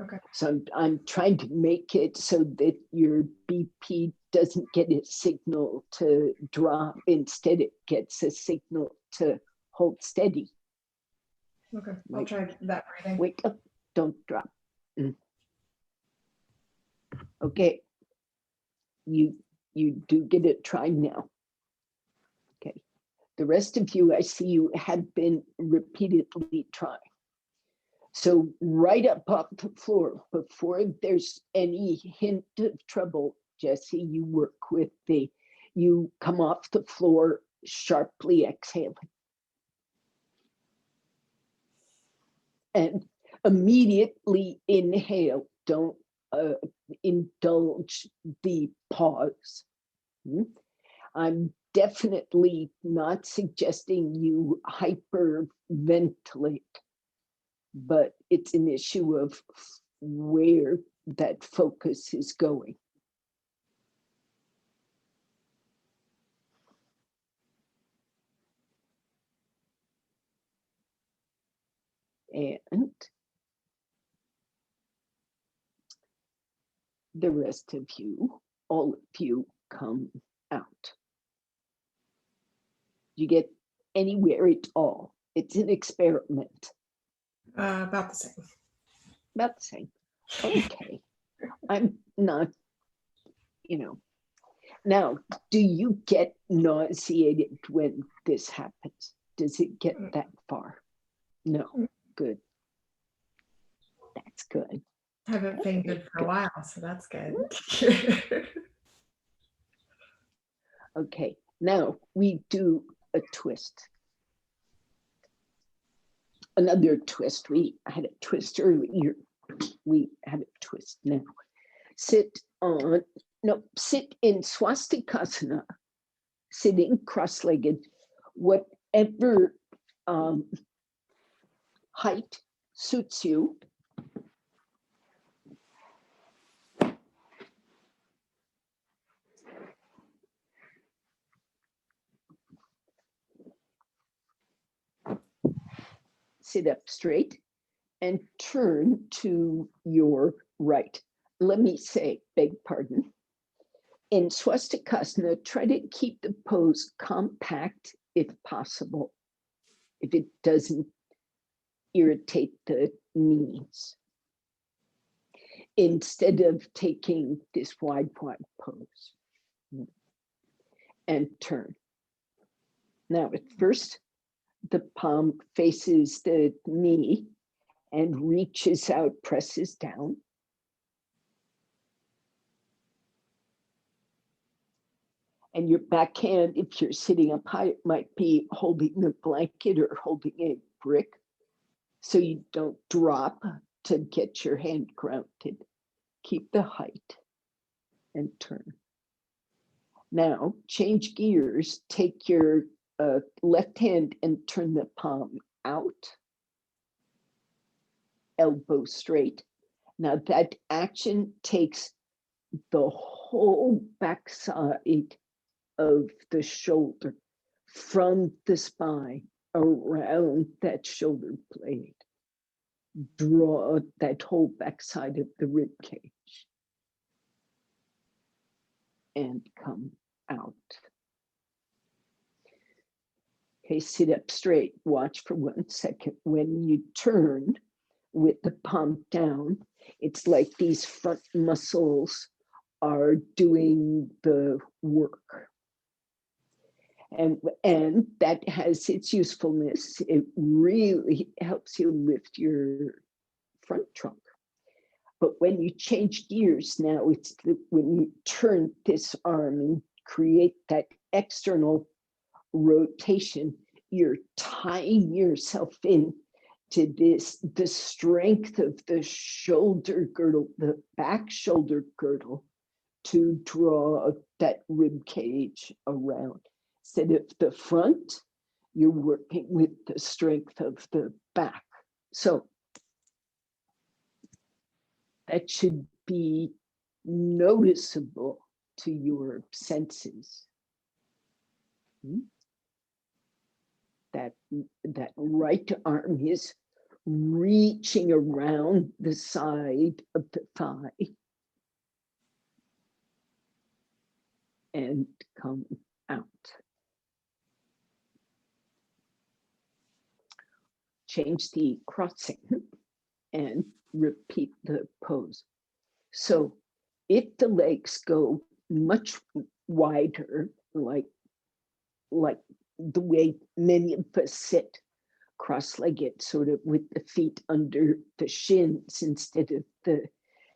Okay. So I'm trying to make it so that your BP doesn't get a signal to drop. Instead, it gets a signal to hold steady. Okay. I'll try that breathing. Wake up, don't drop. Okay. You do get it tried now. Okay. The rest of you, I see you have been repeatedly trying. So right up off the floor, before there's any hint of trouble, Jesse, you work with you come off the floor, sharply exhaling. And immediately inhale, don't indulge the pause. I'm definitely not suggesting you hyperventilate, but it's an issue of where that focus is going. And the rest of you, all of you, come out. You get anywhere at all. It's an experiment. About the same. About the same. Okay. I'm not, Now, do you get nauseated when this happens? Does it get that far? No. Good. That's good. I haven't fainted for a while, so that's good. Okay, now we do a twist. Another twist. We had a twist earlier. We have a twist now. Sit in swastikasana, sitting cross-legged, whatever height suits you. Sit up straight and turn to your right. Let me say, beg pardon. In swastikasana, try to keep the pose compact if possible, if it doesn't irritate the knees, instead of taking this wide pose. And turn. Now at first, the palm faces the knee and reaches out, presses down. And your backhand, if you're sitting up high, it might be holding a blanket or holding a brick, so you don't drop to get your hand grounded. Keep the height and turn. Now change gears, take your left hand and turn the palm out, elbow straight. Now that action takes the whole backside of the shoulder, from the spine around that shoulder blade. Draw that whole backside of the rib cage and come out. Okay, sit up straight. Watch for 1 second. When you turn with the palm down, it's like these front muscles are doing the work. And that has its usefulness. It really helps you lift your front trunk. But when you change gears now, it's when you turn this arm and create that external rotation, you're tying yourself in to the strength of the shoulder girdle, the back shoulder girdle, to draw that rib cage around. Instead of the front, you're working with the strength of the back. So that should be noticeable to your senses. That right arm is reaching around the side of the thigh and come out. Change the crossing and repeat the pose. So if the legs go much wider, like the way many of us sit, cross-legged, sort of with the feet under the shins instead of the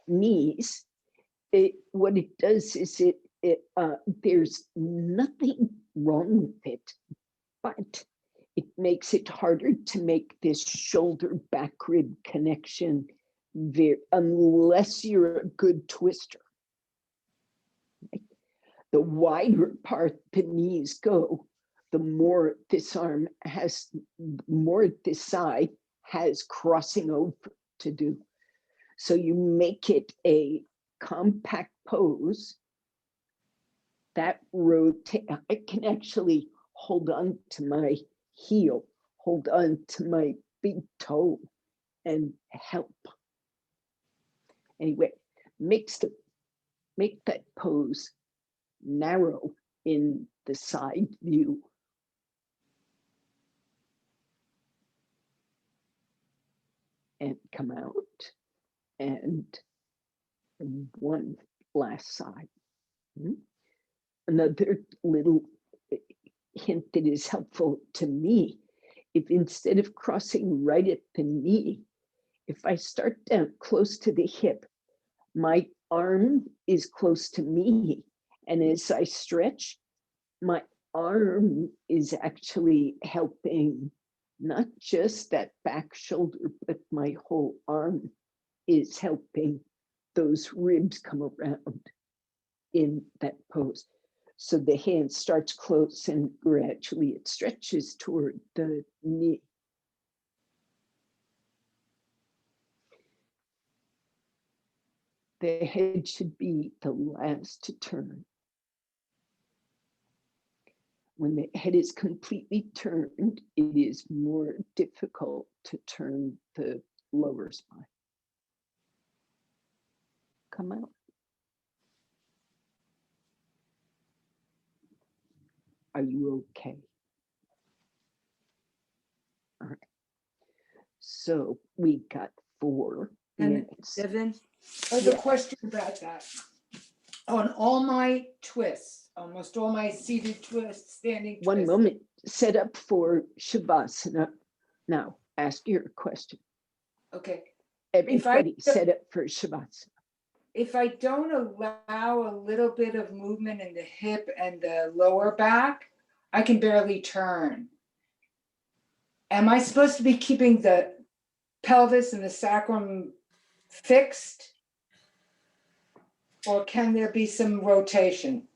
knees, what it does is there's nothing wrong with it, but it makes it harder to make this shoulder back rib connection unless you're a good twister. The wider part the knees go, the more this arm has, more this side has crossing over to do. So you make it a compact pose that rotate. I can actually hold on to my heel, hold on to my big toe and help. Anyway, make that pose narrow in the side view. And come out, and one last side. Another little hint that is helpful to me, if instead of crossing right at the knee, if I start down close to the hip, my arm is close to me, and as I stretch, my arm is actually helping not just that back shoulder, but my whole arm is helping those ribs come around in that pose. So the hand starts close and gradually it stretches toward the knee. The head should be the last to turn. When the head is completely turned, it is more difficult to turn the lower spine. Come out. Are you okay? All right. So we got 4 minutes. Devon, I have a question about that. On all my twists, almost all my seated twists, standing twists. One moment, set up for Shavasana. Now, ask your question. Okay. Everybody set up for Shavasana. If I don't allow a little bit of movement in the hip and the lower back, I can barely turn. Am I supposed to be keeping the pelvis and the sacrum fixed? Or can there be some rotation?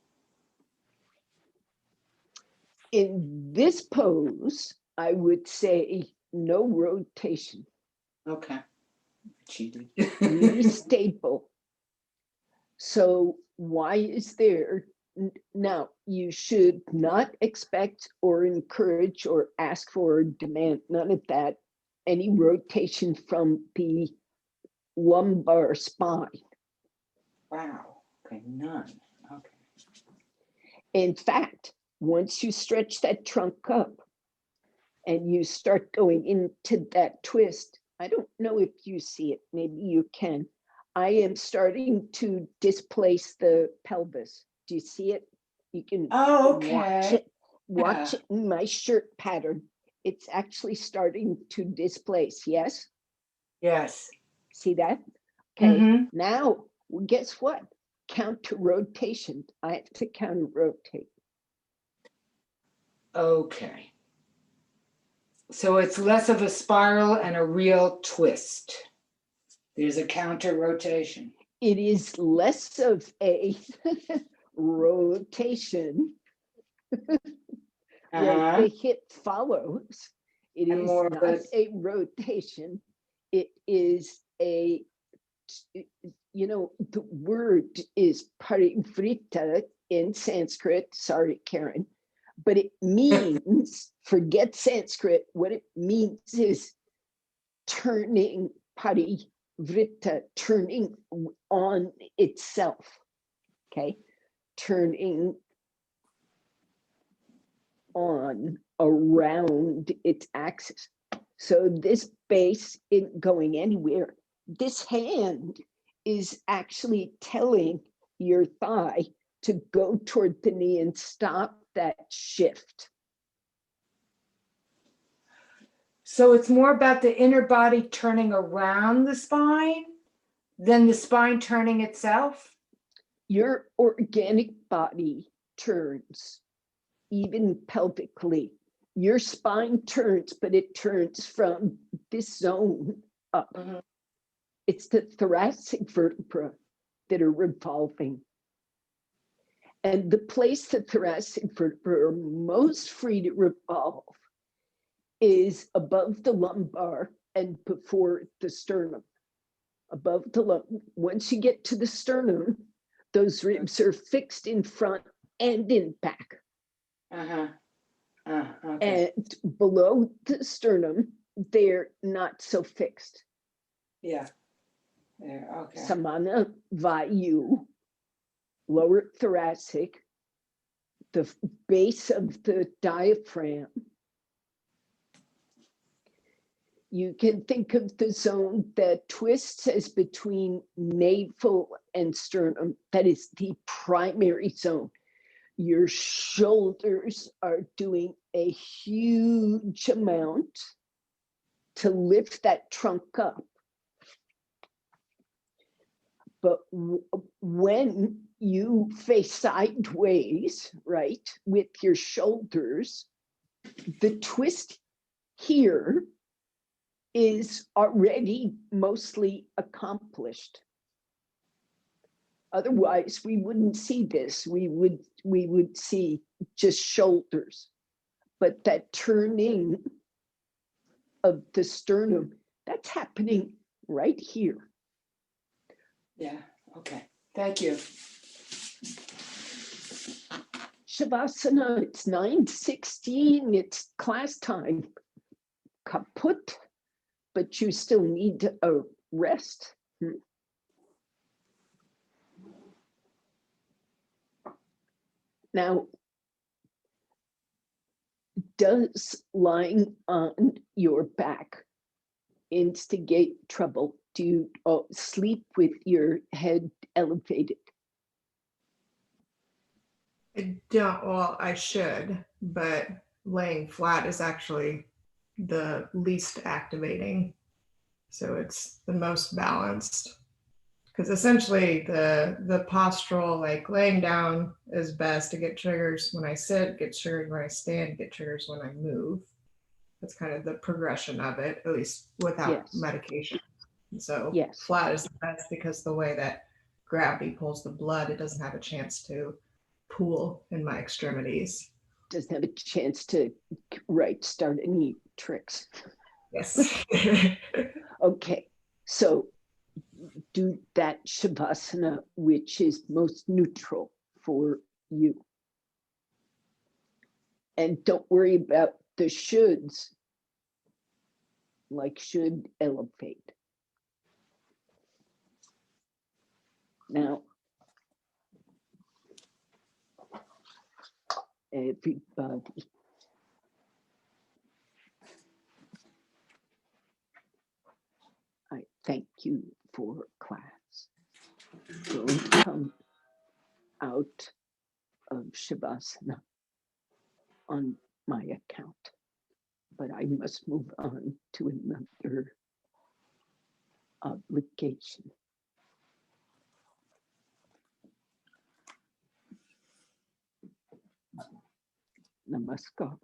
In this pose, I would say no rotation. Okay. Cheated. Be stable. So why is there? Now, you should not expect or encourage or ask for or demand, none of that, any rotation from the lumbar spine. Wow. Okay, none. Okay. In fact, once you stretch that trunk up and you start going into that twist, I don't know if you see it, maybe you can. I am starting to displace the pelvis. Do you see it? You can watch it in my shirt pattern. It's actually starting to displace, yes? Yes. See that? Okay, Mhm. now guess what? Counter rotation. I have to counter rotate. Okay. So it's less of a spiral and a real twist. There's a counter rotation. It is less of a rotation, right? The hip follows. It And is more of not a- a rotation. It is a, you know, the word is parivrita in Sanskrit. Sorry, Karen. But it means, forget Sanskrit, what it means is turning parivrita, turning on itself. Okay, turning on around its axis. So this base isn't going anywhere. This hand is actually telling your thigh to go toward the knee and stop that shift. So it's more about the inner body turning around the spine than the spine turning itself? Your organic body turns, even pelvically. Your spine turns, but it turns from this zone up. Mhm. It's the thoracic vertebra that are revolving. And the place the thoracic vertebra are most free to revolve is above the lumbar and before the sternum. Above the lumbar, once you get to the sternum, those ribs are fixed in front and in back. Uh-huh. Okay. And below the sternum, they're not so fixed. Yeah. There. Okay. Samana Vayu, lower thoracic, the base of the diaphragm. You can think of the zone that twists as between navel and sternum. That is the primary zone. Your shoulders are doing a huge amount to lift that trunk up. But when you face sideways, right, with your shoulders, the twist here is already mostly accomplished. Otherwise, we wouldn't see this. We would see just shoulders. But that turning of the sternum, that's happening right here. Yeah. Okay. Thank you. Shavasana, it's 9:16, it's class time. Kaput, but you still need a rest. Now, does lying on your back instigate trouble? Do you sleep with your head elevated? I don't, well, I should, but laying flat is actually the least activating. So it's the most balanced. Because essentially the postural, like laying down is best to get triggers when I sit, get triggers when I stand, get triggers when I move. That's kind of the progression of it, at least without Yes. medication. And so Yes. flat is the best because the way that gravity pulls the blood, it doesn't have a chance to pool in my extremities. Doesn't have a chance to, right, start any tricks. Yes. Okay, so do that Shavasana, which is most neutral for you. And don't worry about the shoulds, like should elevate. Now, everybody, I thank you for class. Don't come out of Shavasana on my account, but I must move on to another obligation. Namaskar.